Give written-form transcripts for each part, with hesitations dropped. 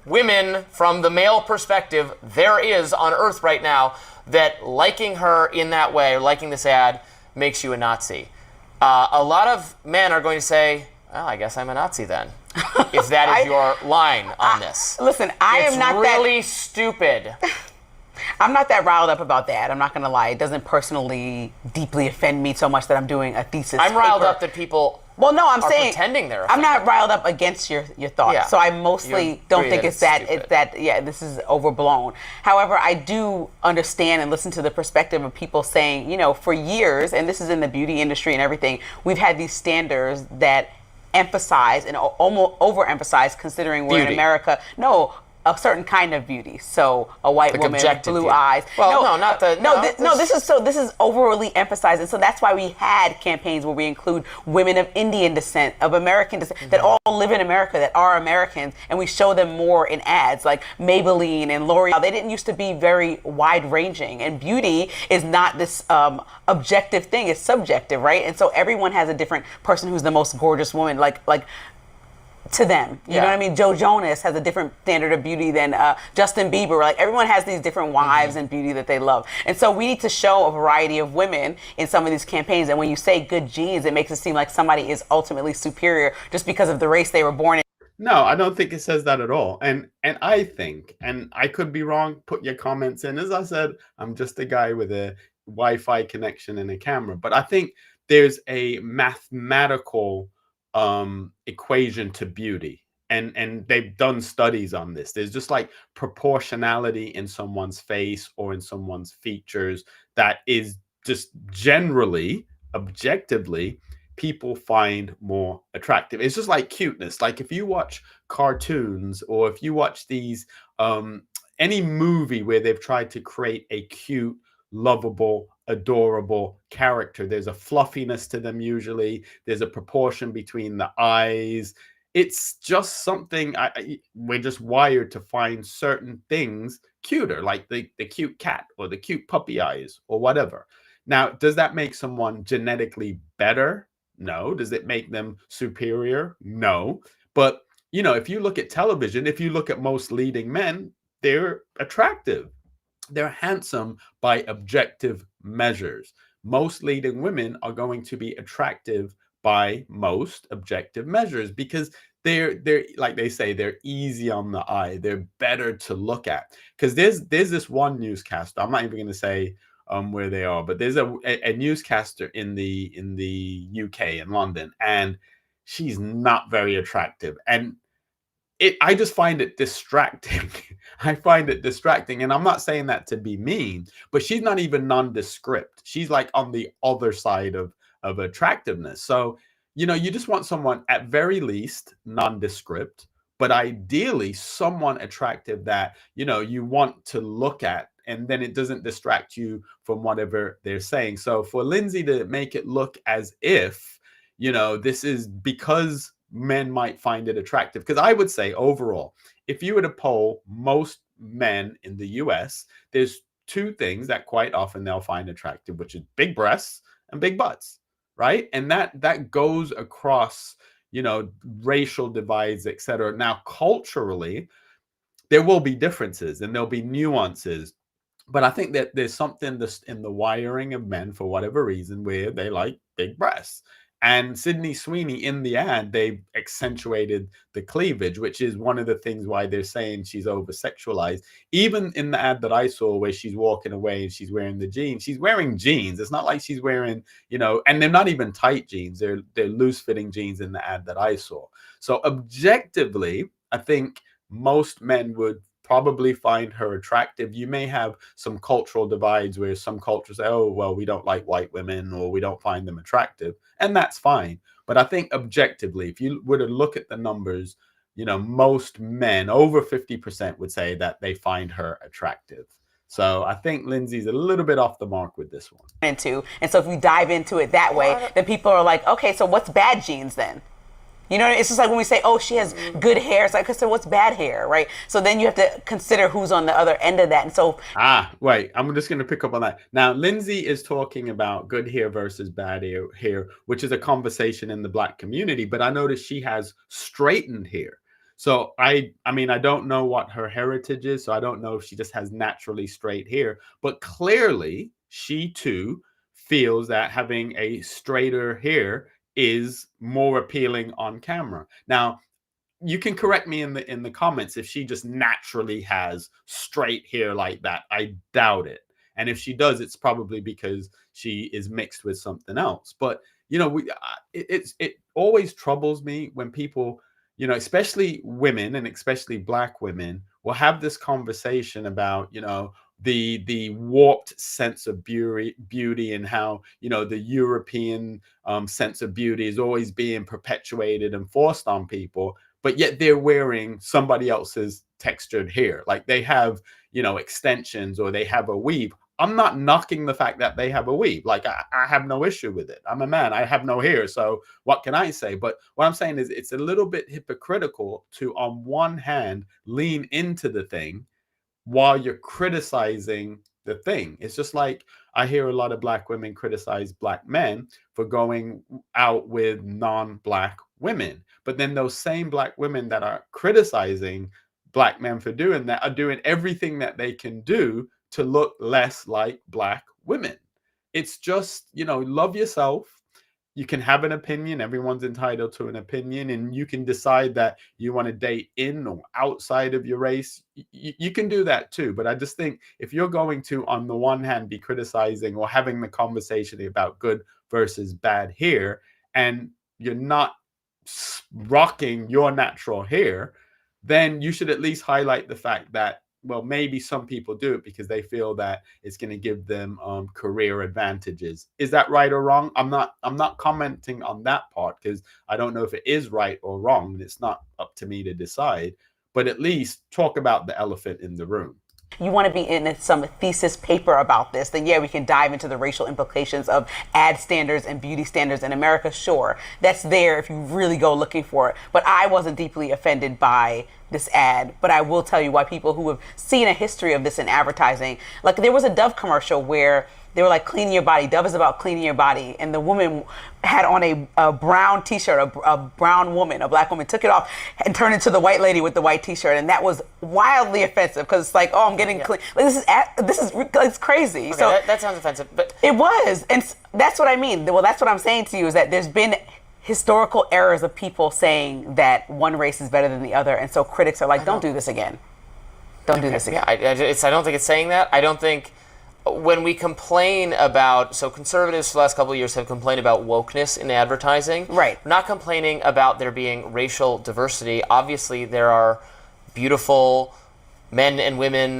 women from the male perspective there is on Earth right now that liking her in that way, or liking this ad, makes you a Nazi. A lot of men are going to say, well, I guess I'm a Nazi then. If that is your line on this. Listen, I'm not really stupid. I'm not that riled up about that. I'm not going to lie. It doesn't personally deeply offend me so much that I'm doing a thesis. I'm riled up that people I'm saying pretending they're offended. I'm not riled up against your thoughts. Yeah. So I mostly don't think it's that this is overblown. However, I do understand and listen to the perspective of people saying, for years, and this is in the beauty industry and everything, we've had these standards that emphasize and almost overemphasize, considering we're in America. No, a certain kind of beauty. So a white woman with blue eyes. Well, this is overly emphasized, and so that's why we had campaigns where we include women of Indian descent, of American descent, that all live in America, that are Americans, and we show them more in ads like Maybelline and L'Oreal. They didn't used to be very wide-ranging, and beauty is not this objective thing; it's subjective, right? And so everyone has a different person who's the most gorgeous woman, like to them. You know what I mean? Joe Jonas has a different standard of beauty than Justin Bieber. Like, everyone has these different wives and beauty that they love. And so we need to show a variety of women in some of these campaigns. And when you say good genes, it makes it seem like somebody is ultimately superior just because of the race they were born in. No, I don't think it says that at all. And I think, and I could be wrong, put your comments in. As I said, I'm just a guy with a Wi-Fi connection and a camera. But I think there's a mathematical equation to beauty, and they've done studies on this. There's just like proportionality in someone's face or in someone's features that is just generally, objectively, people find more attractive. It's just like cuteness. Like if you watch cartoons or if you watch these any movie where they've tried to create a cute, lovable, adorable character, there's a fluffiness to them. Usually there's a proportion between the eyes. It's just something we're just wired to find certain things cuter, like the cute cat or the cute puppy eyes or whatever. Now, does that make someone genetically better? No. Does it make them superior? No. But if you look at television, if you look at most leading men, they're attractive. They're handsome by objective measures. Most leading women are going to be attractive by most objective measures because they're like they say, they're easy on the eye. They're better to look at. Because there's this one newscaster. I'm not even going to say where they are, but there's a newscaster in the UK, in London, and she's not very attractive. And I just find it distracting. I find it distracting. And I'm not saying that to be mean, but she's not even nondescript. She's like on the other side of attractiveness. So, you just want someone at very least nondescript, but ideally someone attractive that, you want to look at, and then it doesn't distract you from whatever they're saying. So for Lindsay to make it look as if, this is because men might find it attractive, because I would say overall, if you were to poll most men in the US, there's two things that quite often they'll find attractive, which is big breasts and big butts, right? And that goes across, racial divides, etc. Now, culturally, there will be differences and there'll be nuances, but I think that there's something in the wiring of men, for whatever reason, where they like big breasts. And Sydney Sweeney, in the ad, they accentuated the cleavage, which is one of the things why they're saying she's over-sexualized. Even in the ad that I saw where she's walking away and she's wearing the jeans, she's wearing jeans. It's not like she's wearing, and they're not even tight jeans. They're loose-fitting jeans in the ad that I saw. So objectively, I think most men would probably find her attractive. You may have some cultural divides where some cultures say, oh, well, we don't like white women or we don't find them attractive. And that's fine. But I think objectively, if you were to look at the numbers, most men, over 50%, would say that they find her attractive. So I think Lindsay's a little bit off the mark with this one. And so if we dive into it that way, then people are like, okay, so what's bad genes then? It's just like when we say, oh, she has good hair. It's like, so what's bad hair, right? So then you have to consider who's on the other end of that. And so... wait, I'm just going to pick up on that. Now, Lindsay is talking about good hair versus bad hair, which is a conversation in the Black community. But I noticed she has straightened hair. So I mean, I don't know what her heritage is, so I don't know if she just has naturally straight hair, but clearly she too feels that having a straighter hair is more appealing on camera. Now, you can correct me in the comments if she just naturally has straight hair like that. I doubt it. And if she does, it's probably because she is mixed with something else. But you know, it always troubles me when people, you know, especially women and especially black women, will have this conversation about, you know, the warped sense of beauty and how, you know, the European sense of beauty is always being perpetuated and forced on people, but yet they're wearing somebody else's textured hair. Like they have, you know, extensions or they have a weave. I'm not knocking the fact that they have a weave. Like I have no issue with it. I'm a man. I have no hair. So what can I say? But what I'm saying is it's a little bit hypocritical to, on one hand, lean into the thing while you're criticizing the thing. It's just like I hear a lot of black women criticize black men for going out with non-black women. But then those same black women that are criticizing black men for doing that are doing everything that they can do to look less like black women. It's just, you know, love yourself. You can have an opinion. Everyone's entitled to an opinion, and you can decide that you want to date in or outside of your race. You can do that too. But I just think if you're going to, on the one hand, be criticizing or having the conversation about good versus bad hair, and you're not rocking your natural hair, then you should at least highlight the fact that, well, maybe some people do it because they feel that it's going to give them career advantages. Is that right or wrong? I'm not commenting on that part because I don't know if it is right or wrong, and it's not up to me to decide. But at least talk about the elephant in the room. You want to be in some thesis paper about this, then yeah, we can dive into the racial implications of ad standards and beauty standards in America. Sure, that's there if you really go looking for it. But I wasn't deeply offended by this ad. But I will tell you why people who have seen a history of this in advertising, like there was a Dove commercial where they were like cleaning your body. Dove is about cleaning your body. And the woman had on a brown t-shirt, a brown woman, a black woman, took it off and turned into the white lady with the white t-shirt. And that was wildly offensive because it's like, oh, I'm getting clean. Like, it's crazy. Okay, so that sounds offensive. But it was. And that's what I mean. Well, that's what I'm saying to you is that there's been historical errors of people saying that one race is better than the other. And so critics are like, don't do this again. Don't do this again. I don't think it's saying that. I don't think when we complain about, so conservatives for the last couple of years have complained about wokeness in advertising. Right. We're not complaining about there being racial diversity. Obviously, there are beautiful men and women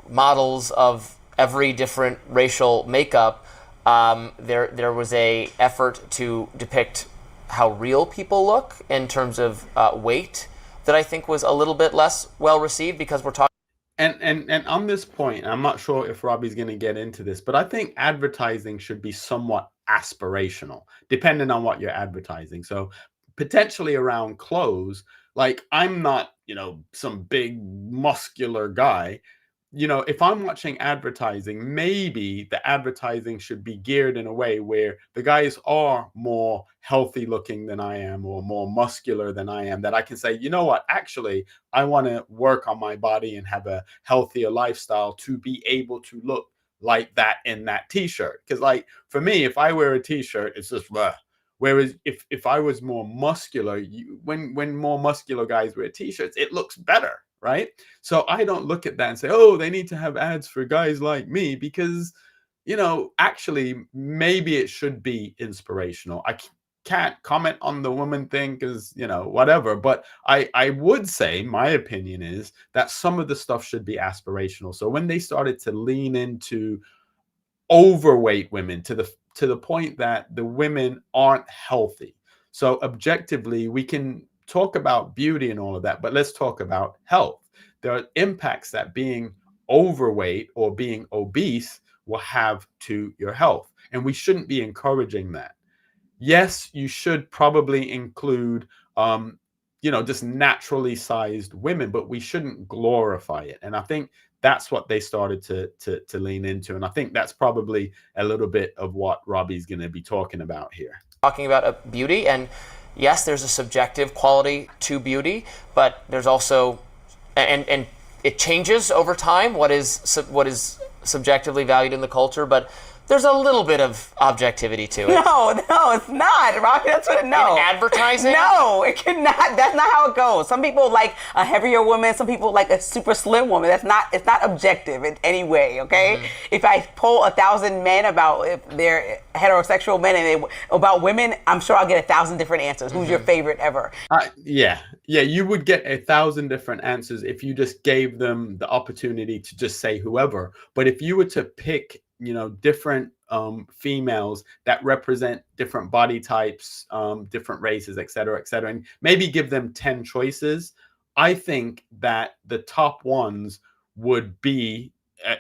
models of every different racial makeup. There was a effort to depict how real people look in terms of weight that I think was a little bit less well received because we're talking. And on this point, I'm not sure if Robbie's going to get into this, but I think advertising should be somewhat aspirational, depending on what you're advertising. So potentially around clothes, like I'm not, you know, some big muscular guy. You know, if I'm watching advertising, maybe the advertising should be geared in a way where the guys are more healthy looking than I am or more muscular than I am, that I can say, you know what, actually, I want to work on my body and have a healthier lifestyle to be able to look like that in that t-shirt. Because like for me, if I wear a t-shirt, it's just bleh. Whereas if I was more muscular, when more muscular guys wear t-shirts, it looks better. Right. So I don't look at that and say, oh, they need to have ads for guys like me, because, you know, actually, maybe it should be inspirational. I can't comment on the woman thing because, you know, whatever. But I would say my opinion is that some of the stuff should be aspirational. So when they started to lean into overweight women to the point that the women aren't healthy. So objectively, we can talk about beauty and all of that, but let's talk about health. There are impacts that being overweight or being obese will have to your health, and we shouldn't be encouraging that. Yes, you should probably include, you know, just naturally sized women, but we shouldn't glorify it. And I think that's what they started to lean into, and I think that's probably a little bit of what Robbie's going to be talking about here. Talking about beauty, and yes, there's a subjective quality to beauty, but there's also, and it changes over time what is subjectively valued in the culture, but there's a little bit of objectivity to it. No, it's not, Rocky. That's what no. In advertising? No, it cannot. That's not how it goes. Some people like a heavier woman. Some people like a super slim woman. It's not objective in any way. Okay. If I poll 1,000 men about if they're heterosexual men and about women, I'm sure I'll get 1,000 different answers. Who's your favorite ever? Yeah, you would get 1,000 different answers if you just gave them the opportunity to just say whoever. But if you were to pick, different females that represent different body types, different races, et cetera, and maybe give them 10 choices, I think that the top ones would be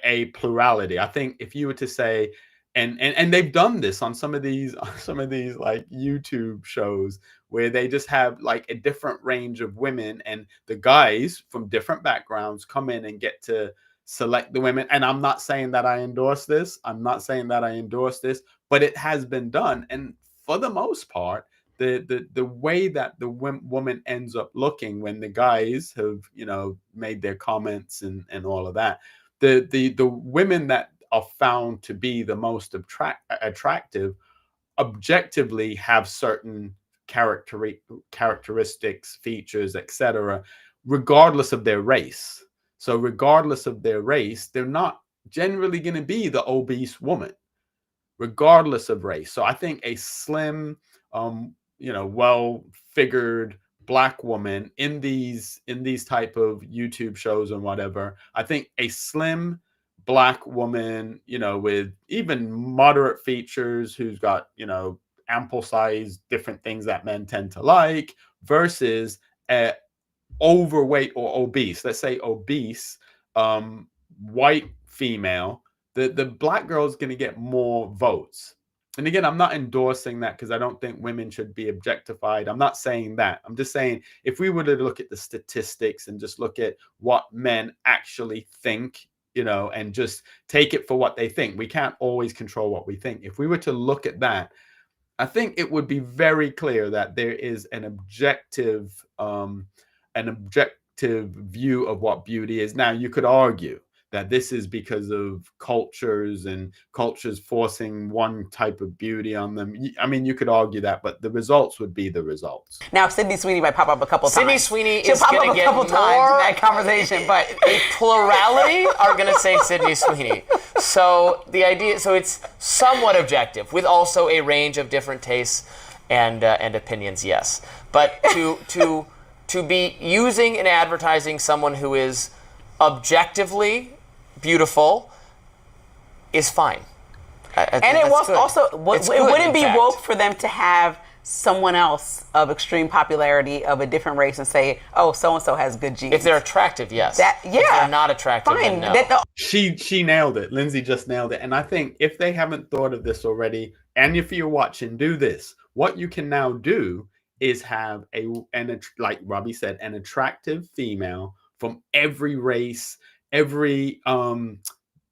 a plurality. I think if you were to say, and they've done this on some of these like YouTube shows where they just have like a different range of women, and the guys from different backgrounds come in and get to select the women. And I'm not saying that I endorse this. But it has been done. And for the most part, the way that the woman ends up looking when the guys have, made their comments and all of that, the women that are found to be the most attractive objectively have certain characteristics, features, etc., regardless of their race. So regardless of their race, they're not generally going to be the obese woman, regardless of race. So I think a slim, well-figured Black woman in these type of YouTube shows and whatever, I think a slim Black woman, with even moderate features, who's got, ample size, different things that men tend to like, versus a overweight or obese, let's say obese, white female, the Black girl is going to get more votes. And again, I'm not endorsing that because I don't think women should be objectified. I'm not saying that. I'm just saying if we were to look at the statistics and just look at what men actually think, and just take it for what they think. We can't always control what we think. If we were to look at that, I think it would be very clear that there is an objective view of what beauty is. Now, you could argue that this is because of cultures and cultures forcing one type of beauty on them. I mean, you could argue that, but the results would be the results. Now, Sydney Sweeney might pop up a couple times. Sydney Sweeney She'll is pop going up to a get couple more times in that conversation, but a plurality are going to say Sydney Sweeney. So the idea, so it's somewhat objective with also a range of different tastes and opinions. Yes, but to be using in advertising someone who is objectively beautiful is fine. And it was also, it wouldn't be woke for them to have someone else of extreme popularity of a different race and say, oh, so-and-so has good genes. If they're attractive, yes. If they're not attractive, then no. She nailed it. Lindsay just nailed it. And I think if they haven't thought of this already, and if you're watching, do this. What you can now do is have like Robbie said, an attractive female from every race, every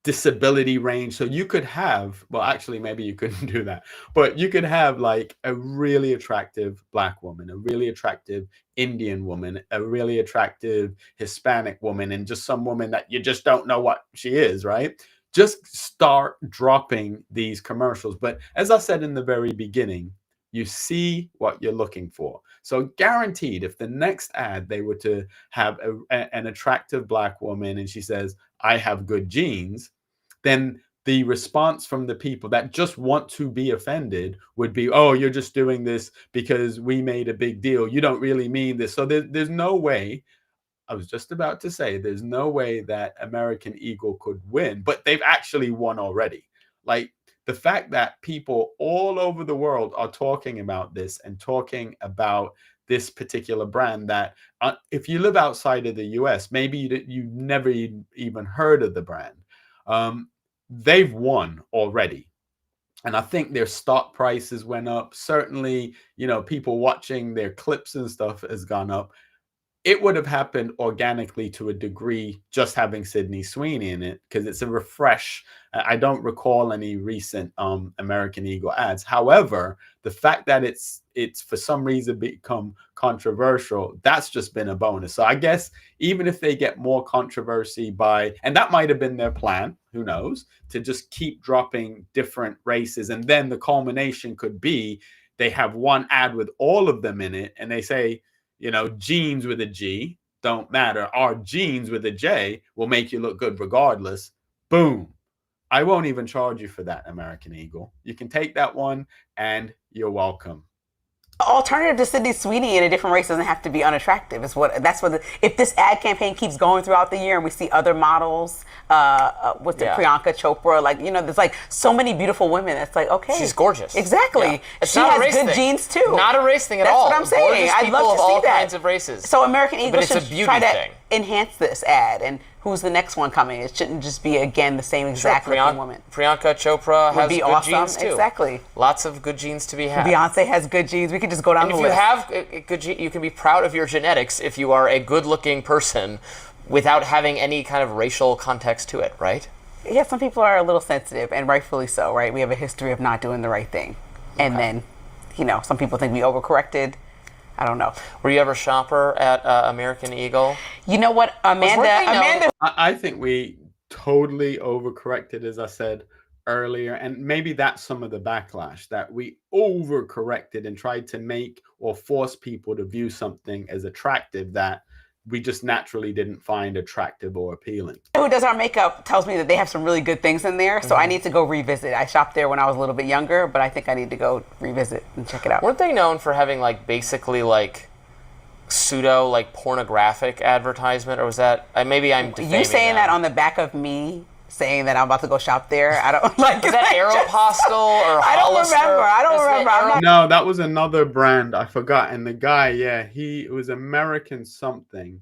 disability range. So you could have, well, actually, maybe you couldn't do that, but you could have like a really attractive Black woman, a really attractive Indian woman, a really attractive Hispanic woman, and just some woman that you just don't know what she is, right? Just start dropping these commercials. But as I said in the very beginning, you see what you're looking for. So guaranteed, if the next ad they were to have an attractive Black woman and she says, I have good genes, then the response from the people that just want to be offended would be, oh, you're just doing this because we made a big deal. You don't really mean this. So there's no way, I was just about to say, there's no way that American Eagle could win, but they've actually won already. Like, the fact that people all over the world are talking about this and talking about this particular brand that if you live outside of the US, maybe you've never even heard of the brand. They've won already. And I think their stock prices went up. Certainly, people watching their clips and stuff has gone up. it would have happened organically to a degree just having Sydney Sweeney in it, because it's a refresh. I don't recall any recent American Eagle ads. However, the fact that it's for some reason become controversial, that's just been a bonus. So I guess even if they get more controversy and that might have been their plan, who knows, to just keep dropping different races, and then the culmination could be they have one ad with all of them in it, and they say, jeans with a G don't matter. Our jeans with a J will make you look good regardless. Boom. I won't even charge you for that, American Eagle. You can take that one and you're welcome. Alternative to Sydney Sweeney in a different race doesn't have to be unattractive. If this ad campaign keeps going throughout the year and we see other models, Priyanka Chopra, there's like so many beautiful women. It's like, okay, she's gorgeous. Exactly. Yeah. She has good genes too. Not a race thing at all. That's what I'm saying. I'd love to see all that. Kinds of races. So American Eagle should try to thing. enhance this ad. And who's the next one coming? It shouldn't just be again the same exact looking woman. Priyanka Chopra has good awesome. genes too. Exactly. Lots of good genes to be had. Beyonce has good genes. We could just go down the list. And if you have good genes, you can be proud of your genetics if you are a good-looking person without having any kind of racial context to it, right? Yeah, some people are a little sensitive, and rightfully so, right? We have a history of not doing the right thing. And then, some people think we overcorrected. I don't know. Were you ever a shopper at American Eagle? You know what, Amanda. I think we totally overcorrected, as I said earlier, and maybe that's some of the backlash, that we overcorrected and tried to make or force people to view something as attractive that we just naturally didn't find attractive or appealing. Who does our makeup tells me that they have some really good things in there, so I need to go revisit. I shopped there when I was a little bit younger, but I think I need to go revisit and check it out. Weren't they known for having basically pseudo pornographic advertisement, or was that maybe I'm defaming you saying them. that on the back of me saying that I'm about to go shop there? I don't like. Is that Aeropostale or Hollister? I don't remember. No, that was another brand. I forgot. And the guy, it was American something.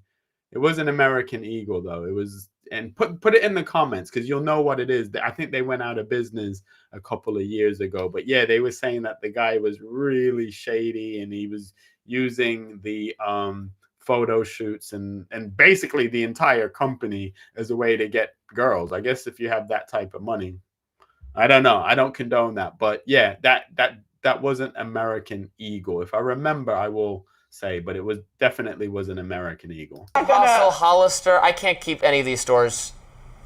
It was an American Eagle though. It was, and put it in the comments because you'll know what it is. I think they went out of business a couple of years ago. But yeah, they were saying that the guy was really shady and he was using the photo shoots and basically the entire company as a way to get girls. I guess if you have that type of money, I don't know. I don't condone that, but yeah, that wasn't American Eagle. If I remember, I will say, but it definitely was an American Eagle. Also Hollister. I can't keep any of these stores.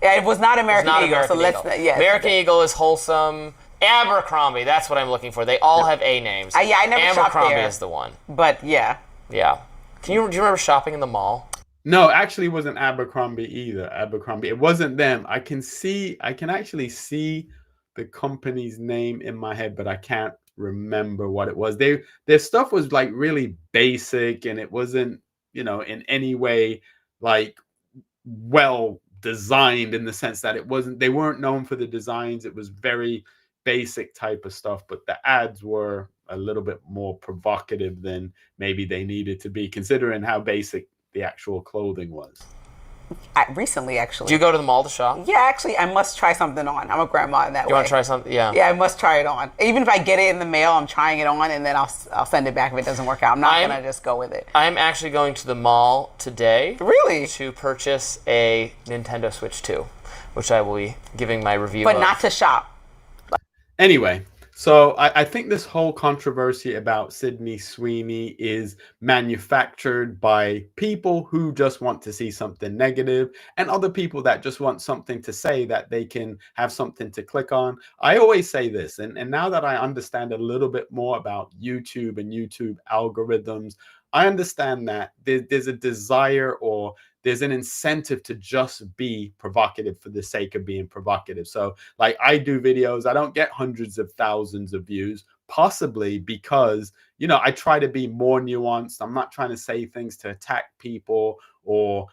Yeah, it was not American Eagle. American Eagle is wholesome. Abercrombie. That's what I'm looking for. They all have A names. I never shopped there. Abercrombie is the one. But yeah. Yeah. Do you remember shopping in the mall? No, actually it wasn't Abercrombie either. Abercrombie. It wasn't them. I can actually see the company's name in my head, but I can't remember what it was. Their stuff was really basic, and it wasn't, in any way well designed, in the sense that they weren't known for the designs. It was very basic type of stuff, but the ads were a little bit more provocative than maybe they needed to be, considering how basic the actual clothing was. Recently, actually. Do you go to the mall to shop? Yeah, actually, I must try something on. I'm a grandma in that way. You want to try something? Yeah. Yeah, I must try it on. Even if I get it in the mail, I'm trying it on, and then I'll send it back if it doesn't work out. I'm not going to just go with it. I'm actually going to the mall today. Really? To purchase a Nintendo Switch 2, which I will be giving my review But of. not to shop. Anyway, so I think this whole controversy about Sydney Sweeney is manufactured by people who just want to see something negative, and other people that just want something to say that they can have something to click on. I always say this, and now that I understand a little bit more about YouTube and YouTube algorithms, I understand that there's a desire, or there's an incentive to just be provocative for the sake of being provocative. So I do videos, I don't get hundreds of thousands of views, possibly because, I try to be more nuanced. I'm not trying to say things to attack people or,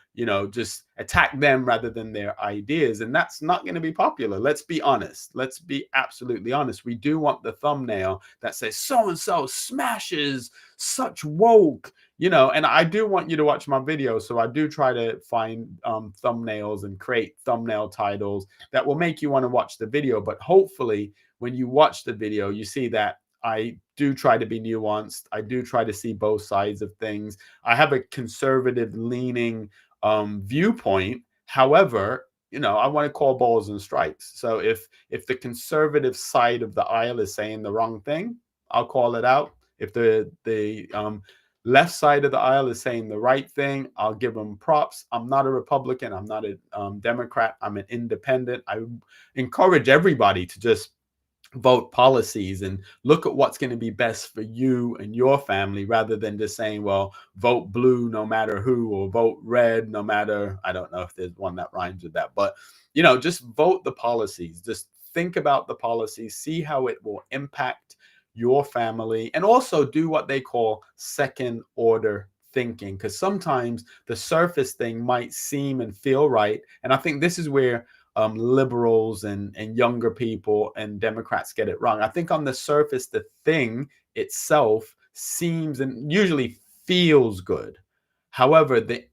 just attack them rather than their ideas. And that's not going to be popular. Let's be honest. Let's be absolutely honest. We do want the thumbnail that says so-and-so smashes such woke, and I do want you to watch my videos. So I do try to find thumbnails and create thumbnail titles that will make you want to watch the video. But hopefully when you watch the video, you see that I do try to be nuanced. I do try to see both sides of things. I have a conservative leaning viewpoint. However, you know, I want to call balls and strikes. So if the conservative side of the aisle is saying the wrong thing, I'll call it out. If the left side of the aisle is saying the right thing, I'll give them props. I'm not a Republican. I'm not a Democrat. I'm an independent. I encourage everybody to just vote policies and look at what's going to be best for you and your family, rather than just saying, well, vote blue no matter who, or vote red no matter, I don't know if there's one that rhymes with that, but, you know, just vote the policies. Just think about the policies, see how it will impact your family, and also do what they call second order thinking, because sometimes the surface thing might seem and feel right. And I think this is where liberals and younger people and Democrats get it wrong. I think on the surface, the thing itself seems and usually feels good. However, the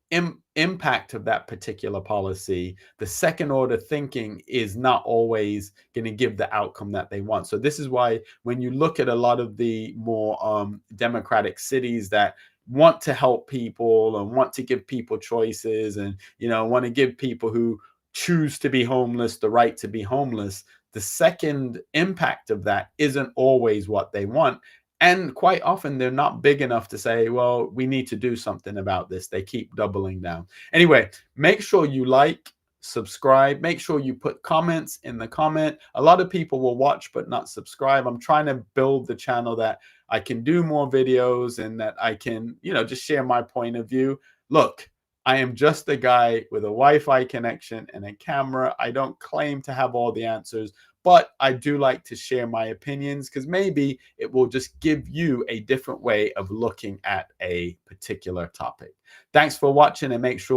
impact of that particular policy, the second order thinking, is not always going to give the outcome that they want. So this is why when you look at a lot of the more democratic cities that want to help people and want to give people choices, and, you know, want to give people who choose to be homeless the right to be homeless, the second impact of that isn't always what they want. And quite often they're not big enough to say, well, we need to do something about this. They keep doubling down. Anyway, make sure you like, subscribe, make sure you put comments in the comment. A lot of people will watch but not subscribe. I'm trying to build the channel that I can do more videos and that I can, you know, just share my point of view. Look, I am just a guy with a Wi-Fi connection and a camera. I don't claim to have all the answers, but I do like to share my opinions, because maybe it will just give you a different way of looking at a particular topic. Thanks for watching, and make sure